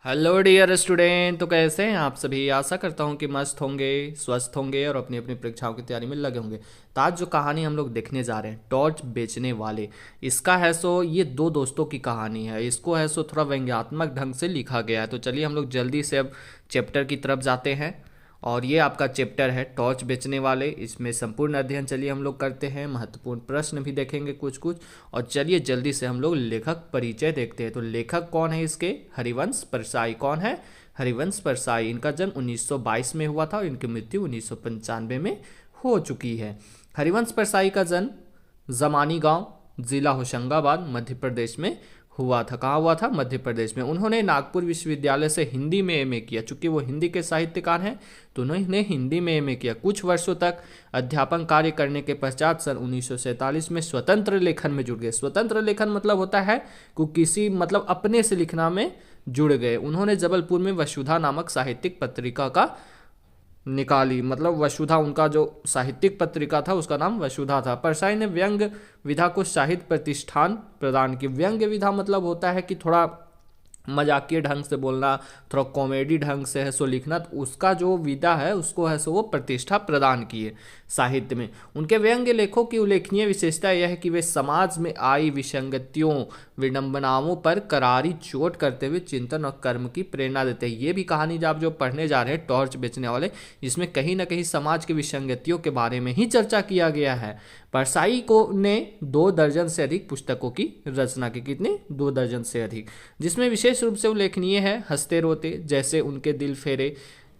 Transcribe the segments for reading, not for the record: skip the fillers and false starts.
Hello dear student. तो कैसे हैं आप सभी? आशा करता हूं कि मस्त होंगे, स्वस्थ होंगे और अपनी अपनी परीक्षाओं की तैयारी में लगे होंगे। तो आज जो कहानी हम लोग देखने जा रहे हैं, टॉर्च बेचने वाले, इसका है सो ये दो दोस्तों की कहानी है। इसको है सो थोड़ा व्यंग्यात्मक ढंग से लिखा गया है। तो चलिए हम लोग जल्दी से अब चैप्टर की तरफ जाते हैं। और ये आपका चैप्टर है टॉर्च बेचने वाले। इसमें संपूर्ण अध्ययन चलिए हम लोग करते हैं, महत्वपूर्ण प्रश्न भी देखेंगे कुछ कुछ। और चलिए जल्दी से हम लोग लेखक परिचय देखते हैं। तो लेखक कौन है इसके? हरिवंश परसाई। कौन है? हरिवंश परसाई। इनका जन्म 1922 में हुआ था और इनकी मृत्यु 1995 में हो चुकी है। हरिवंश परसाई का जन्म जमानी गांव, जिला होशंगाबाद, मध्य प्रदेश में हुआ था। कहाँ हुआ था? मध्य प्रदेश में। उन्होंने नागपुर विश्वविद्यालय से हिंदी में एमए किया। चूंकि वो हिंदी के साहित्यकार हैं तो उन्होंने हिंदी में एमए किया। कुछ वर्षों तक अध्यापन कार्य करने के पश्चात सन 1947 में स्वतंत्र लेखन में जुड़ गए। स्वतंत्र लेखन मतलब होता है कि किसी मतलब अपने से लिखना में जुड़ गए। उन्होंने जबलपुर में वसुधा नामक साहित्यिक पत्रिका का निकाली। मतलब वसुधा, उनका जो साहित्यिक पत्रिका था उसका नाम वसुधा था। परसाई ने व्यंग्य विधा को साहित्य प्रतिष्ठान प्रदान की। व्यंग्य विधा मतलब होता है कि थोड़ा मजाकिया ढंग से बोलना, थोड़ा कॉमेडी ढंग से है सो लिखना। तो उसका जो विधा है उसको है सो वो प्रतिष्ठा प्रदान किए साहित्य में। उनके व्यंग्य लेखों की उल्लेखनीय विशेषता यह है कि वे समाज में आई विसंगतियों, विडंबनाओं पर करारी चोट करते हुए चिंतन और कर्म की प्रेरणा देते हैं। ये भी कहानी आप जो पढ़ने जा रहे हैं टॉर्च बेचने वाले, इसमें कहीं ना कहीं समाज की विसंगतियों के बारे में ही चर्चा किया गया है। परसाई को ने 2 दर्जन से अधिक पुस्तकों की रचना की। कितने? 2 दर्जन से अधिक। जिसमें विशेष रूप से उल्लेखनीय है हंसते रोते, जैसे उनके दिल फेरे,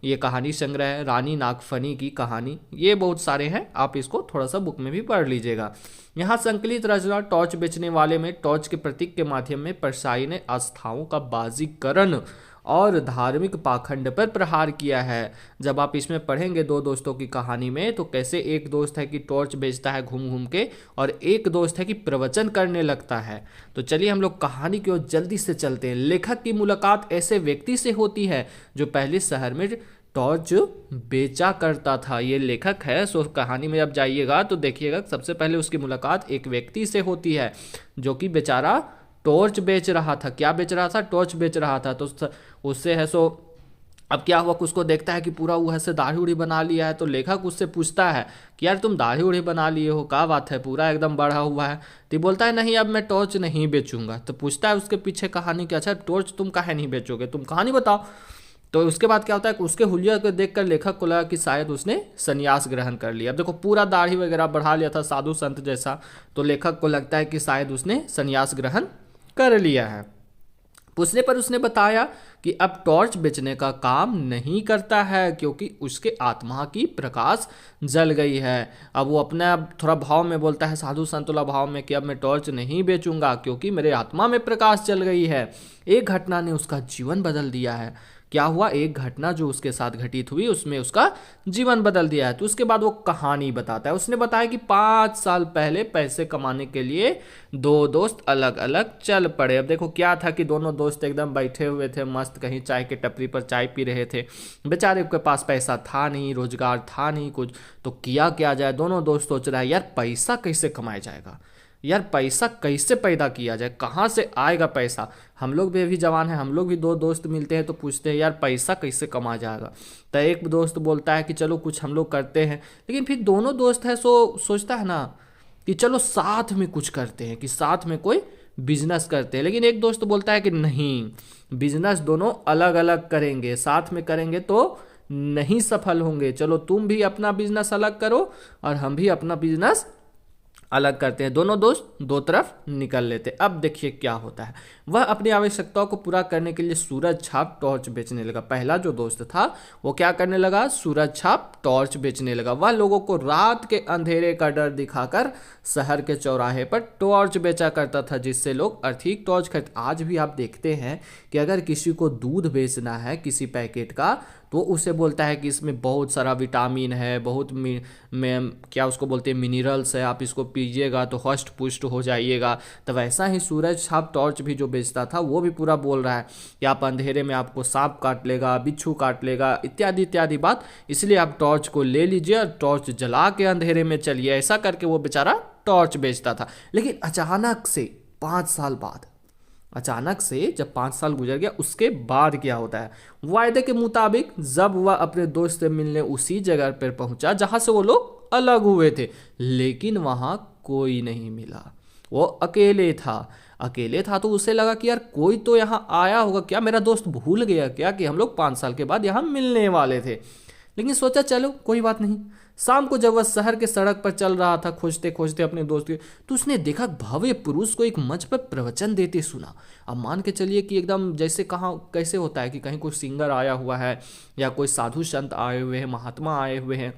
ये कहानी संग्रह है, रानी नागफनी की कहानी, ये बहुत सारे हैं। आप इसको थोड़ा सा बुक में भी पढ़ लीजिएगा। यहाँ संकलित रचना टॉर्च बेचने वाले में टॉर्च के प्रतीक के माध्यम में परसाई ने आस्थाओं का बाजीकरण और धार्मिक पाखंड पर प्रहार किया है। जब आप इसमें पढ़ेंगे 2 दोस्तों की कहानी में, तो कैसे एक दोस्त है कि टॉर्च बेचता है घूम घूम के और एक दोस्त है कि प्रवचन करने लगता है। तो चलिए हम लोग कहानी की ओर जल्दी से चलते हैं। लेखक की मुलाकात ऐसे व्यक्ति से होती है जो पहले शहर में टॉर्च बेचा करता था। ये लेखक है। सो कहानी में अब जाइएगा तो देखिएगा सबसे पहले उसकी मुलाकात एक व्यक्ति से होती है जो कि बेचारा टॉर्च बेच रहा था। क्या बेच रहा था? टॉर्च बेच रहा था। तो उससे है सो अब क्या हुआ कि उसको देखता है कि पूरा वो ऐसे दाढ़ी उड़ी बना लिया है। तो लेखक उससे पूछता है कि यार तुम दाढ़ी उड़ी बना लिए हो, क्या बात है, पूरा एकदम बढ़ा हुआ है। तो बोलता है नहीं, अब मैं टॉर्च नहीं बेचूंगा। तो पूछता है उसके पीछे कहानी क्या? अच्छा टॉर्च तुम काहे नहीं बेचोगे, तुम कहानी बताओ। तो उसके बाद क्या होता है कि उसके हुलिया को देखकर लेखक को लगा कि शायद उसने संन्यास ग्रहण कर लिया। अब देखो पूरा दाढ़ी वगैरह बढ़ा लिया था साधु संत जैसा। तो लेखक को लगता है कि शायद उसने संन्यास ग्रहण कर लिया है। पूछने पर उसने बताया कि अब टॉर्च बेचने का काम नहीं करता है क्योंकि उसके आत्मा की प्रकाश जल गई है। अब वो अपना थोड़ा भाव में बोलता है, साधु संतुला भाव में, कि अब मैं टॉर्च नहीं बेचूंगा क्योंकि मेरे आत्मा में प्रकाश जल गई है। एक घटना ने उसका जीवन बदल दिया है। क्या हुआ? एक घटना जो उसके साथ घटित हुई उसमें उसका जीवन बदल दिया है। तो उसके बाद वो कहानी बताता है। उसने बताया कि 5 साल पहले पैसे कमाने के लिए 2 दोस्त अलग अलग चल पड़े। अब देखो क्या था कि दोनों दोस्त एकदम बैठे हुए थे मस्त, कहीं चाय के टपरी पर चाय पी रहे थे। बेचारे के पास पैसा था नहीं, रोजगार था नहीं कुछ। तो किया क्या जाए? दोनों दोस्त सोच रहा है यार पैसा कैसे कमाया जाएगा, यार पैसा कैसे पैदा किया जाए, कहाँ से आएगा पैसा। हम लोग भी अभी जवान हैं, हम लोग भी 2 दोस्त मिलते हैं तो पूछते हैं यार पैसा कैसे कमा जाएगा। तो एक दोस्त बोलता है कि चलो कुछ हम लोग करते हैं। लेकिन फिर दोनों दोस्त है सो सोचता है ना कि चलो साथ में कुछ करते हैं, कि साथ में कोई बिजनेस करते हैं। लेकिन एक दोस्त बोलता है कि नहीं, बिजनेस दोनों अलग अलग करेंगे, साथ में करेंगे तो नहीं सफल होंगे। चलो तुम भी अपना बिजनेस अलग करो और हम भी अपना बिजनेस अलग करते हैं। दोनों दोस्त 2 तरफ निकल लेते। अब देखिए क्या होता है। वह अपनी आवश्यकताओं को पूरा करने के लिए सूरज छाप टॉर्च बेचने लगा। पहला जो दोस्त था वो क्या करने लगा? सूरज छाप टॉर्च बेचने लगा। वह लोगों को रात के अंधेरे का डर दिखाकर शहर के चौराहे पर टॉर्च बेचा करता था, जिससे लोग अधिक टॉर्च खरीद। आज भी आप देखते हैं कि अगर किसी को दूध बेचना है किसी पैकेट का, तो उसे बोलता है कि इसमें बहुत सारा विटामिन है, बहुत में क्या उसको बोलते हैं मिनरल्स है, आप इसको पीजिएगा तो हष्ट पुष्ट हो जाइएगा। तो वैसा ही सूरज छाप टॉर्च भी जो बेचता था वो भी पूरा बोल रहा है कि आप अंधेरे में आपको सांप काट लेगा, बिच्छू काट लेगा, इत्यादि इत्यादि बात। इसलिए आप टॉर्च को ले लीजिए और टॉर्च जला के अंधेरे में चलिए। ऐसा करके वो बेचारा टॉर्च बेचता था। लेकिन अचानक से 5 साल बाद अचानक से जब 5 साल गुजर गया उसके बाद क्या होता है, वायदे के मुताबिक जब वह अपने दोस्त से मिलने उसी जगह पर पहुंचा जहां से वो लोग अलग हुए थे, लेकिन वहां कोई नहीं मिला। वो अकेले था तो उसे लगा कि यार कोई तो यहाँ आया होगा, क्या मेरा दोस्त भूल गया क्या कि हम लोग 5 साल के बाद यहाँ मिलने वाले थे। लेकिन सोचा चलो कोई बात नहीं। शाम को जब वह शहर के सड़क पर चल रहा था खोजते खोजते अपने दोस्त के, तो उसने देखा भव्य पुरुष को एक मंच पर प्रवचन देते सुना। अब मान के चलिए कि एकदम जैसे कहाँ कैसे होता है कि कहीं कोई सिंगर आया हुआ है या कोई साधु संत आए हुए हैं, महात्मा आए हुए हैं,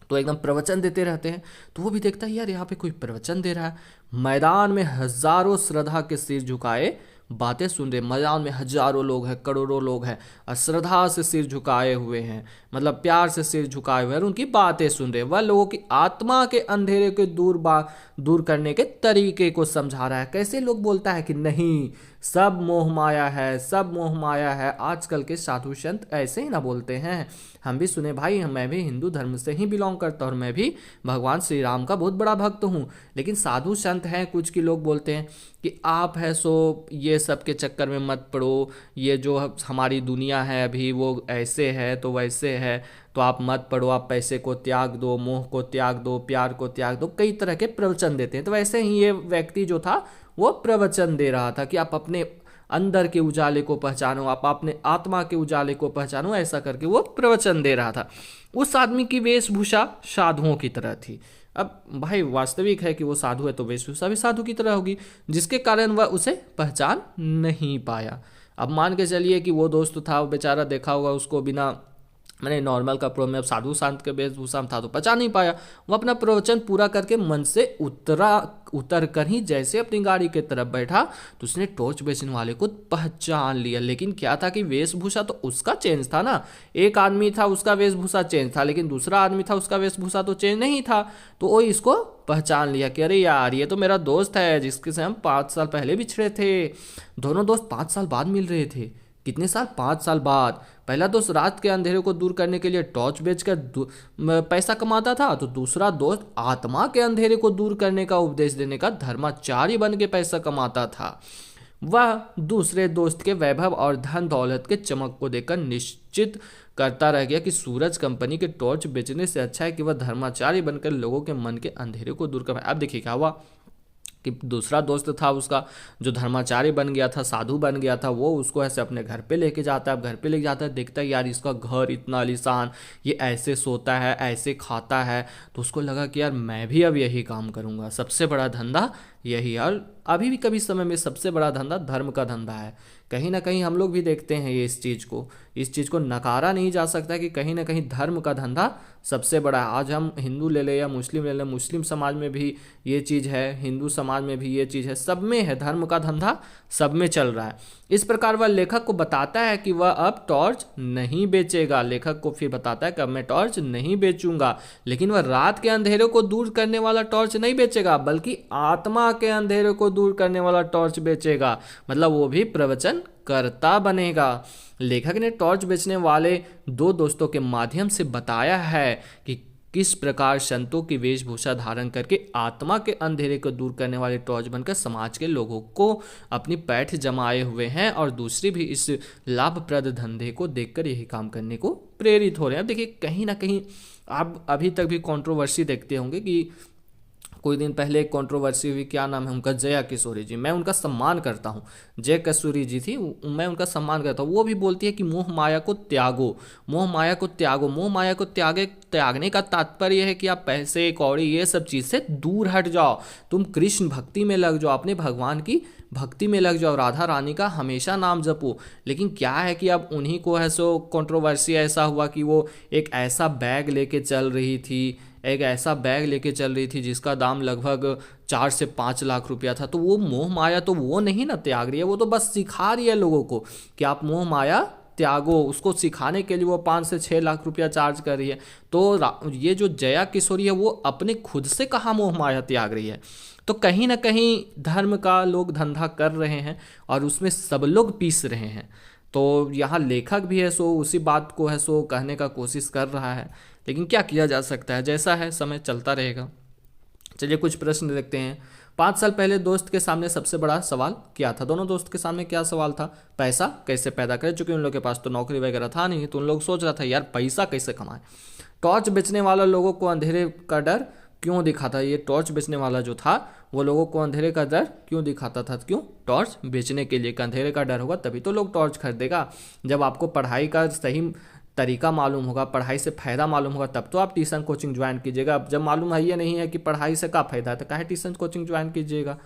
तो एकदम प्रवचन देते रहते हैं। तो वो भी देखता है यार यहाँ पे कोई प्रवचन दे रहा है। मैदान में हजारों श्रद्धा के सिर झुकाए बातें सुन रहे, मैदान में हजारों लोग हैं, करोड़ों लोग हैं और श्रद्धा से सिर झुकाए हुए हैं, मतलब प्यार से सिर झुकाए हुए हैं और उनकी बातें सुन रहे। वह लोगों की आत्मा के अंधेरे के दूर करने के तरीके को समझा रहा है। कैसे लोग बोलता है कि नहीं सब मोह माया है, सब मोह माया है। आजकल के साधु संत ऐसे ही ना बोलते हैं। हम भी सुने भाई, मैं भी हिंदू धर्म से ही बिलोंग करता हूँ और मैं भी भगवान श्री राम का बहुत बड़ा भक्त हूँ। लेकिन साधु संत हैं कुछ की लोग बोलते हैं कि आप है सो ये सब के चक्कर में मत पड़ो, ये जो हमारी दुनिया है अभी वो ऐसे है तो वैसे है, तो आप मत पढ़ो, आप पैसे को त्याग दो, मोह को त्याग दो, प्यार को त्याग दो। कई तरह के प्रवचन देते हैं। तो वैसे ही ये व्यक्ति जो था वो प्रवचन दे रहा था कि आप अपने अंदर के उजाले को पहचानो, आप अपने आत्मा के उजाले को पहचानो, ऐसा करके वो प्रवचन दे रहा था। उस आदमी की वेशभूषा साधुओं की तरह थी। अब भाई वास्तविक है कि वो साधु है तो वेशभूषा भी साधु की तरह होगी, जिसके कारण वह उसे पहचान नहीं पाया। अब मान के चलिए कि वो दोस्त था, वो बेचारा देखा होगा उसको बिना मैंने नॉर्मल कपड़ों में, अब साधु संत के वेशभूषा में था तो पहचान नहीं पाया। वो अपना प्रवचन पूरा करके मन से उतर कर ही जैसे अपनी गाड़ी की तरफ बैठा तो उसने टॉर्च बेचने वाले को पहचान लिया। लेकिन क्या था कि वेशभूषा तो उसका चेंज था ना। एक आदमी था उसका वेशभूषा चेंज था, लेकिन दूसरा आदमी था उसका वेशभूषा तो चेंज नहीं था। तो वो इसको पहचान लिया कि अरे यार ये तो मेरा दोस्त है जिसके से हम 5 साल पहले बिछड़े थे। दोनों दोस्त 5 साल बाद मिल रहे थे। कितने साल? 5 साल बाद। पहला दोस्त रात के अंधेरे को दूर करने के लिए टॉर्च बेचकर पैसा कमाता था, तो दूसरा दोस्त आत्मा के अंधेरे को दूर करने का उपदेश देने का धर्माचार्य बन के पैसा कमाता था। वह दूसरे दोस्त के वैभव और धन दौलत के चमक को देखकर निश्चित करता रह गया कि सूरज कंपनी के टॉर्च बेचने से अच्छा है कि वह धर्माचार्य बनकर लोगों के मन के अंधेरे को दूर कर। अब देखिए क्या हुआ कि दूसरा दोस्त था उसका जो धर्माचार्य बन गया था, साधु बन गया था, वो उसको ऐसे अपने घर पे लेके जाता है। अब घर पे लेके जाता है, देखता है यार इसका घर इतना आलीशान, ये ऐसे सोता है, ऐसे खाता है, तो उसको लगा कि यार मैं भी अब यही काम करूँगा, सबसे बड़ा धंधा यही। और अभी भी कभी समय में सबसे बड़ा धंधा धर्म का धंधा है। कहीं ना कहीं हम लोग भी देखते हैं ये इस चीज़ को नकारा नहीं जा सकता कि कहीं ना कहीं धर्म का धंधा सबसे बड़ा है। आज हम हिंदू ले लें या मुस्लिम ले लें, मुस्लिम समाज में भी ये चीज़ है, हिंदू समाज में भी ये चीज़ है, सब में है, धर्म का धंधा सब में चल रहा है। इस प्रकार वह लेखक को बताता है कि वह अब टॉर्च नहीं बेचेगा। लेखक को फिर बताता है कि अब मैं टॉर्च नहीं बेचूंगा, लेकिन वह रात के अंधेरे को दूर करने वाला टॉर्च नहीं बेचेगा, बल्कि आत्मा के अंधेरे को दूर करने वाला टॉर्च बेचेगा। मतलब वो भी प्रवचन करता बनेगा। लेखक ने टॉर्च बेचने वाले दो दोस्तों के माध्यम से बताया है कि किस प्रकार संतों की वेशभूषा धारण करके आत्मा के अंधेरे को दूर करने वाले टॉर्च बनकर समाज के लोगों को अपनी पैठ जमाए हुए हैं और दूसरे भी इस लाभप्रद धंधे को देखकर यही काम करने को प्रेरित हो रहे हैं। अब देखिए कहीं ना कहीं आप अभी तक भी कंट्रोवर्सी देखते होंगे कि कोई दिन पहले एक कंट्रोवर्सी हुई, क्या नाम है उनका, जया किशोरी जी। मैं उनका सम्मान करता हूँ, जय किशोरी जी थी, मैं उनका सम्मान करता हूँ। वो भी बोलती है कि मोह माया को त्यागो, मोह माया को त्यागो। मोह माया को त्यागने का तात्पर्य है कि आप पैसे कौड़ी ये सब चीज़ से दूर हट जाओ, तुम कृष्ण भक्ति में लग जाओ, अपने भगवान की भक्ति में लग जाओ, राधा रानी का हमेशा नाम जपो। लेकिन क्या है कि अब उन्हीं को है सो कंट्रोवर्सी ऐसा हुआ कि वो एक ऐसा बैग लेके चल रही थी जिसका दाम लगभग 4 से 5 लाख रुपया था। तो वो मोह माया तो वो नहीं ना त्याग रही है, वो तो बस सिखा रही है लोगों को कि आप मोह माया त्यागो। उसको सिखाने के लिए वो 5 से 6 लाख रुपया चार्ज कर रही है। तो ये जो जया किशोरी है वो अपने खुद से कहाँ मोह माया त्याग रही है। तो कहीं ना कहीं धर्म का लोग धंधा कर रहे हैं और उसमें सब लोग पीस रहे हैं। तो यहाँ लेखक भी है सो उसी बात को है सो कहने का कोशिश कर रहा है, लेकिन क्या किया जा सकता है, जैसा है समय चलता रहेगा। चलिए कुछ प्रश्न देखते हैं। 5 साल पहले दोस्त के सामने सबसे बड़ा सवाल क्या था? दोनों दोस्त के सामने क्या सवाल था? पैसा कैसे पैदा करें, चूंकि उन लोग के पास तो नौकरी वगैरह था नहीं, तो उन लोग सोच रहा था यार पैसा कैसे कमाएं। टॉर्च बेचने वाला लोगों को अंधेरे का डर क्यों दिखाता? ये टॉर्च बेचने वाला जो था वो लोगों को अंधेरे का डर क्यों दिखाता था? क्यों? टॉर्च बेचने के लिए, कि अंधेरे का डर होगा तभी तो लोग टॉर्च खरीदेगा। जब आपको पढ़ाई का सही तरीका मालूम होगा, पढ़ाई से फ़ायदा मालूम होगा, तब तो आप ट्यूशन कोचिंग ज्वाइन कीजिएगा। अब जब मालूम है ये नहीं है कि पढ़ाई से क्या फ़ायदा है, तो काहे ट्यूशन कोचिंग ज्वाइन कीजिएगा।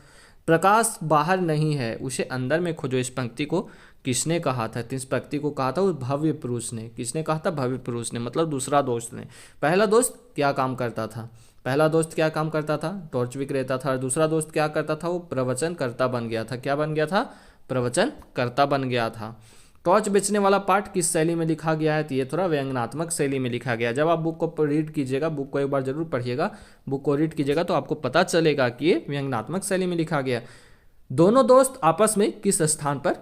प्रकाश बाहर नहीं है, उसे अंदर में खोजो। इस पंक्ति को किसने कहा था? इस पंक्ति को कहा था उस भव्य पुरुष ने। किसने कहा था? भव्य पुरुष ने, मतलब दूसरा दोस्त ने। पहला दोस्त क्या काम करता था? पहला दोस्त क्या काम करता था? टॉर्च विक्रेता था। और दूसरा दोस्त क्या करता था? वो प्रवचनकर्ता बन गया था। क्या बन गया था? प्रवचनकर्ता बन गया था। टॉर्च बेचने वाला पाठ किस शैली में लिखा गया है? तो ये थोड़ा व्यंग्यात्मक शैली में लिखा गया है। जब आप बुक को रीड कीजिएगा, बुक को एक बार जरूर पढ़िएगा, बुक को रीड कीजिएगा तो आपको पता चलेगा कि ये व्यंग्यात्मक शैली में लिखा गया है। दोनों दोस्त आपस में किस स्थान पर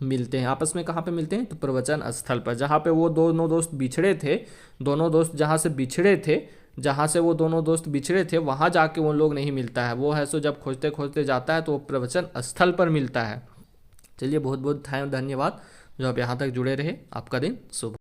मिलते हैं? आपस में कहाँ पे मिलते हैं? तो प्रवचन स्थल पर। जहाँ पे वो दोनों दोस्त बिछड़े थे, दोनों दोस्त जहाँ से बिछड़े थे, जहाँ से वो दोनों दोस्त बिछड़े थे, वहाँ जाके वो लोग नहीं मिलता है। वो है सो जब खोजते खोजते जाता है तो वो प्रवचन स्थल पर मिलता है। चलिए, बहुत बहुत धन्यवाद जो आप यहाँ तक जुड़े रहे। आपका दिन शुभ।